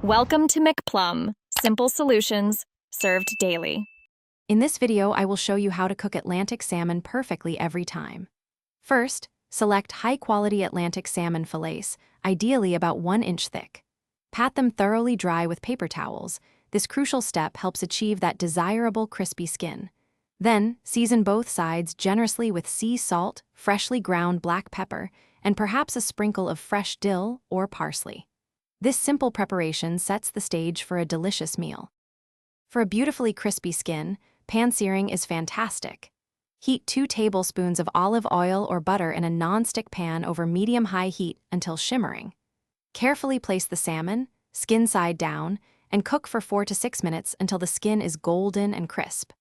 Welcome to McPlum, simple solutions served daily. In this video, I will show you how to cook Atlantic salmon perfectly every time. First, select high-quality Atlantic salmon fillets, ideally about 1 inch thick. Pat them thoroughly dry with paper towels. This crucial step helps achieve that desirable crispy skin. Then, season both sides generously with sea salt, freshly ground black pepper, and perhaps a sprinkle of fresh dill or parsley. This simple preparation sets the stage for a delicious meal. For a beautifully crispy skin, pan-searing is fantastic. Heat 2 tablespoons of olive oil or butter in a non-stick pan over medium-high heat until shimmering. Carefully place the salmon, skin side down, and cook for 4 to 6 minutes until the skin is golden and crisp.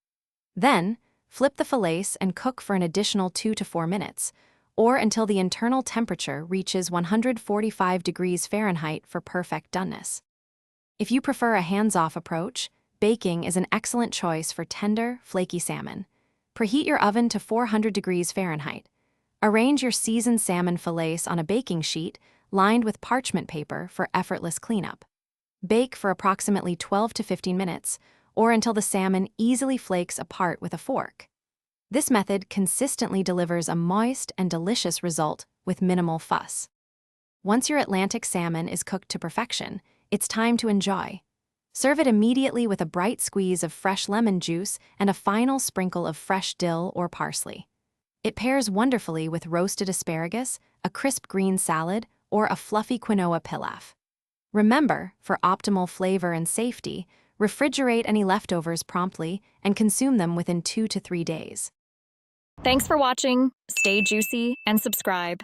Then, flip the fillets and cook for an additional 2 to 4 minutes, or until the internal temperature reaches 145 degrees Fahrenheit for perfect doneness. If you prefer a hands-off approach, baking is an excellent choice for tender, flaky salmon. Preheat your oven to 400 degrees Fahrenheit. Arrange your seasoned salmon fillets on a baking sheet lined with parchment paper for effortless cleanup. Bake for approximately 12 to 15 minutes, or until the salmon easily flakes apart with a fork. This method consistently delivers a moist and delicious result with minimal fuss. Once your Atlantic salmon is cooked to perfection, it's time to enjoy. Serve it immediately with a bright squeeze of fresh lemon juice and a final sprinkle of fresh dill or parsley. It pairs wonderfully with roasted asparagus, a crisp green salad, or a fluffy quinoa pilaf. Remember, for optimal flavor and safety, refrigerate any leftovers promptly and consume them within 2 to 3 days. Thanks for watching. Stay juicy and subscribe.